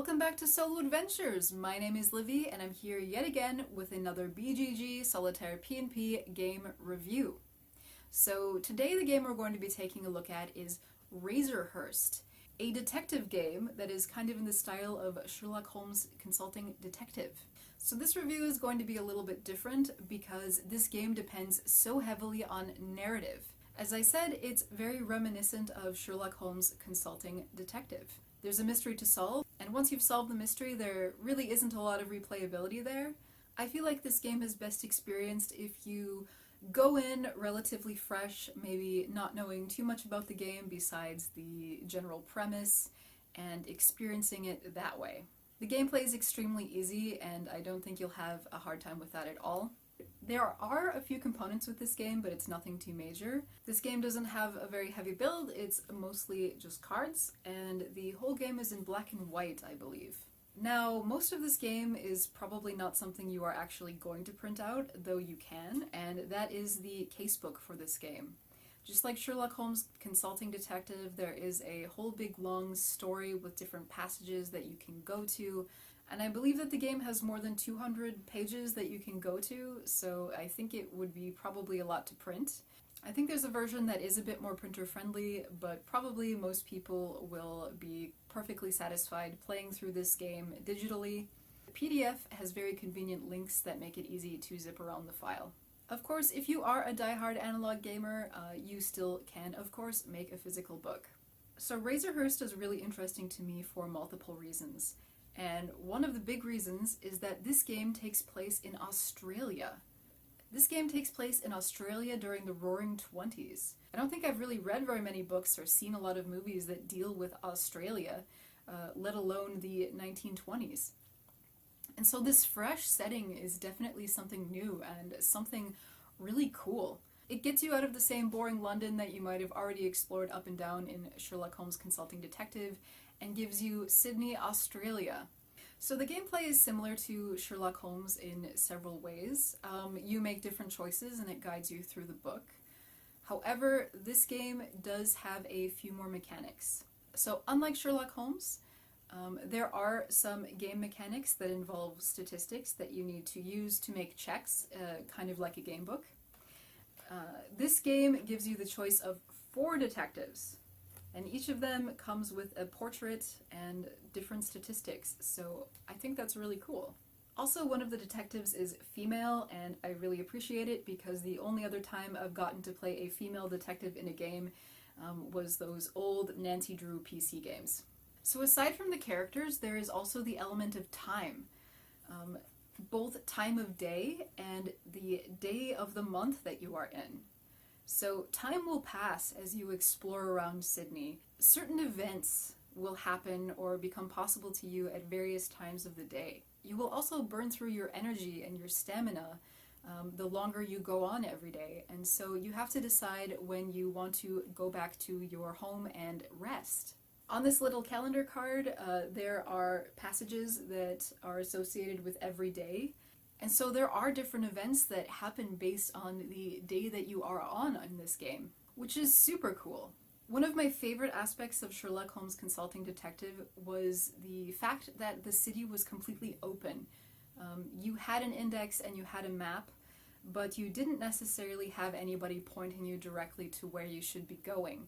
Welcome back to Solo Adventures! My name is Livi and I'm here yet again with another BGG Solitaire PnP game review. So today the game we're going to be taking a look at is Razorhurst, a detective game that is kind of in the style of Sherlock Holmes Consulting Detective. So this review is going to be a little bit different because this game depends so heavily on narrative. As I said, it's very reminiscent of Sherlock Holmes Consulting Detective. There's a mystery to solve, and once you've solved the mystery, there really isn't a lot of replayability there. I feel like this game is best experienced if you go in relatively fresh, maybe not knowing too much about the game besides the general premise, and experiencing it that way. The gameplay is extremely easy, and I don't think you'll have a hard time with that at all. There are a few components with this game, but it's nothing too major. This game doesn't have a very heavy build, it's mostly just cards, and the whole game is in black and white, I believe. Now, most of this game is probably not something you are actually going to print out, though you can, and that is the casebook for this game. Just like Sherlock Holmes Consulting Detective, there is a whole big long story with different passages that you can go to, and I believe that the game has more than 200 pages that you can go to, so I think it would be probably a lot to print. I think there's a version that is a bit more printer friendly, but probably most people will be perfectly satisfied playing through this game digitally. The PDF has very convenient links that make it easy to zip around the file. Of course, if you are a die-hard analog gamer, you still can, of course, make a physical book. So Razorhurst is really interesting to me for multiple reasons. And one of the big reasons is that this game takes place in Australia. This game takes place in Australia during the Roaring Twenties. I don't think I've really read very many books or seen a lot of movies that deal with Australia, let alone the 1920s. And so this fresh setting is definitely something new and something really cool. It gets you out of the same boring London that you might have already explored up and down in Sherlock Holmes Consulting Detective, and gives you Sydney, Australia. So the gameplay is similar to Sherlock Holmes in several ways. You make different choices and it guides you through the book. However, this game does have a few more mechanics. So unlike Sherlock Holmes, there are some game mechanics that involve statistics that you need to use to make checks, kind of like a game book. This game gives you the choice of 4 detectives, and each of them comes with a portrait and different statistics, so I think that's really cool. Also, one of the detectives is female, and I really appreciate it because the only other time I've gotten to play a female detective in a game was those old Nancy Drew PC games. So aside from the characters, there is also the element of time. Both time of day and the day of the month that you are in. So time will pass as you explore around Sydney. Certain events will happen or become possible to you at various times of the day. You will also burn through your energy and your stamina the longer you go on every day, and so you have to decide when you want to go back to your home and rest. On this little calendar card, there are passages that are associated with every day. And so there are different events that happen based on the day that you are on in this game, which is super cool. One of my favorite aspects of Sherlock Holmes Consulting Detective was the fact that the city was completely open. You had an index and you had a map, but you didn't necessarily have anybody pointing you directly to where you should be going.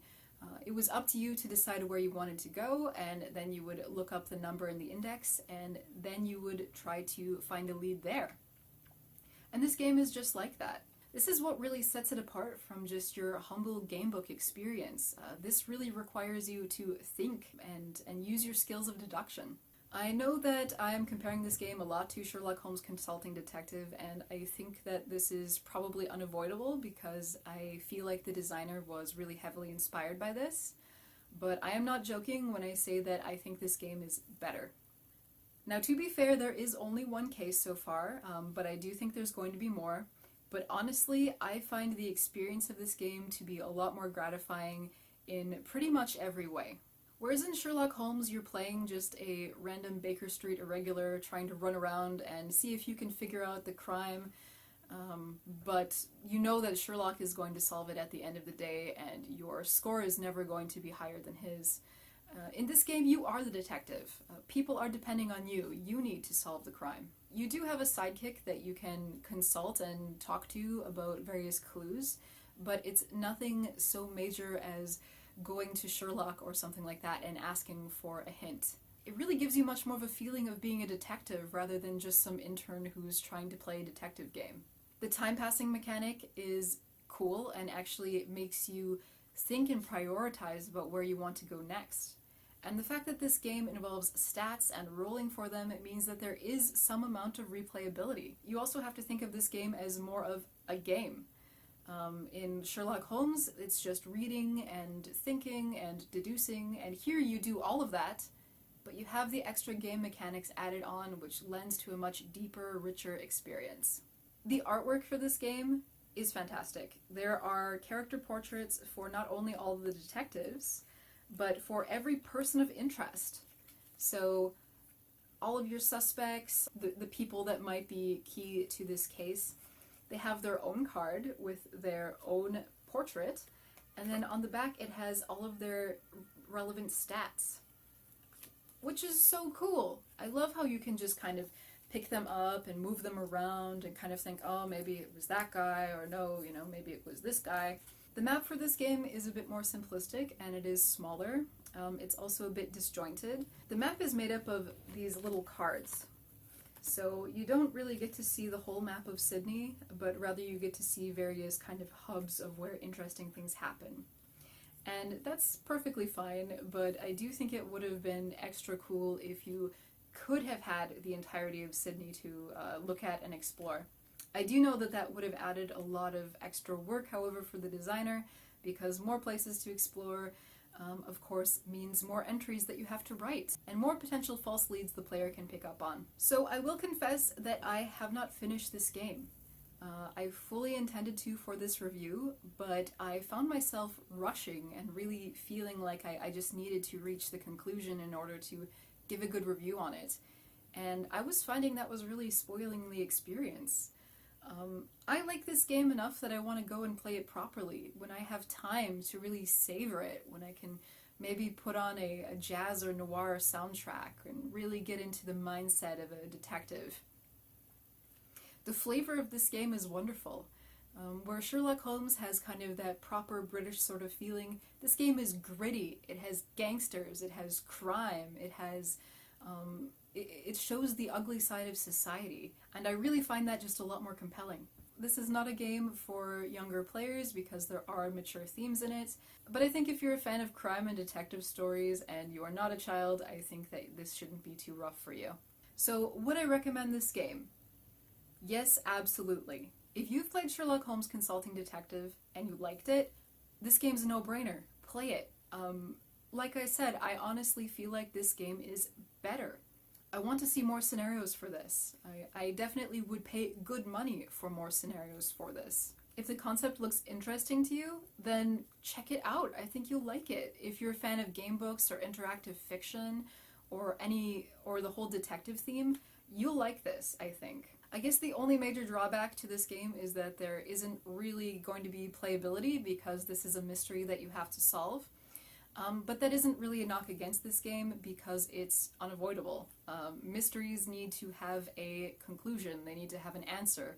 It was up to you to decide where you wanted to go, and then you would look up the number in the index, and then you would try to find a lead there. And this game is just like that. This is what really sets it apart from just your humble gamebook experience. This really requires you to think and use your skills of deduction. I know that I am comparing this game a lot to Sherlock Holmes Consulting Detective, and I think that this is probably unavoidable because I feel like the designer was really heavily inspired by this. But I am not joking when I say that I think this game is better. Now, to be fair, there is only one case so far, but I do think there's going to be more. But honestly, I find the experience of this game to be a lot more gratifying in pretty much every way. Whereas in Sherlock Holmes, you're playing just a random Baker Street irregular trying to run around and see if you can figure out the crime, but you know that Sherlock is going to solve it at the end of the day and your score is never going to be higher than his. In this game, you are the detective. People are depending on you. You need to solve the crime. You do have a sidekick that you can consult and talk to about various clues, but it's nothing so major as going to Sherlock or something like that and asking for a hint. It really gives you much more of a feeling of being a detective rather than just some intern who's trying to play a detective game. The time passing mechanic is cool and actually makes you think and prioritize about where you want to go next. And the fact that this game involves stats and rolling for them, it means that there is some amount of replayability. You also have to think of this game as more of a game. In Sherlock Holmes, it's just reading and thinking and deducing, and here you do all of that, but you have the extra game mechanics added on, which lends to a much deeper, richer experience. The artwork for this game is fantastic. There are character portraits for not only all of the detectives, but for every person of interest. So all of your suspects, the people that might be key to this case, they have their own card with their own portrait, and then on the back it has all of their relevant stats, which is so cool. I love how you can just kind of pick them up and move them around and kind of think, oh, maybe it was that guy, or no, maybe it was this guy. The map for this game is a bit more simplistic and it is smaller. It's also a bit disjointed. The map is made up of these little cards. So you don't really get to see the whole map of Sydney, but rather you get to see various kind of hubs of where interesting things happen. And that's perfectly fine, but I do think it would have been extra cool if you could have had the entirety of Sydney to look at and explore. I do know that that would have added a lot of extra work, however, for the designer, because more places to explore, of course, means more entries that you have to write, and more potential false leads the player can pick up on. So I will confess that I have not finished this game. I fully intended to for this review, but I found myself rushing and really feeling like I just needed to reach the conclusion in order to give a good review on it. And I was finding that was really spoiling the experience. I like this game enough that I want to go and play it properly, when I have time to really savor it, when I can maybe put on a jazz or noir soundtrack and really get into the mindset of a detective. The flavor of this game is wonderful. Where Sherlock Holmes has kind of that proper British sort of feeling, this game is gritty. It has gangsters, it has crime, it has... It shows the ugly side of society, and I really find that just a lot more compelling. This is not a game for younger players because there are mature themes in it, but I think if you're a fan of crime and detective stories and you are not a child, I think that this shouldn't be too rough for you. So, would I recommend this game? Yes, absolutely. If you've played Sherlock Holmes Consulting Detective and you liked it, this game's a no-brainer. Play it. Like I said, I honestly feel like this game is better. I want to see more scenarios for this. I definitely would pay good money for more scenarios for this. If the concept looks interesting to you, then check it out. I think you'll like it. If you're a fan of game books or interactive fiction or the whole detective theme, you'll like this, I think. I guess the only major drawback to this game is that there isn't really going to be playability because this is a mystery that you have to solve. But that isn't really a knock against this game because it's unavoidable. Mysteries need to have a conclusion, they need to have an answer,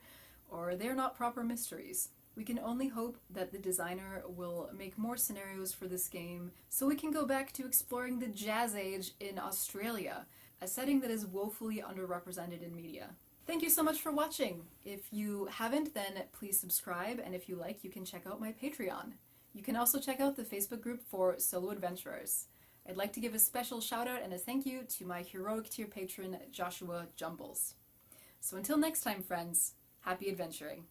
or they're not proper mysteries. We can only hope that the designer will make more scenarios for this game so we can go back to exploring the Jazz Age in Australia, a setting that is woefully underrepresented in media. Thank you so much for watching. If you haven't, then please subscribe, and if you like, you can check out my Patreon. You can also check out the Facebook group for solo adventurers. I'd like to give a special shout out and a thank you to my heroic tier patron, Joshua Jumbles. So until next time, friends, happy adventuring.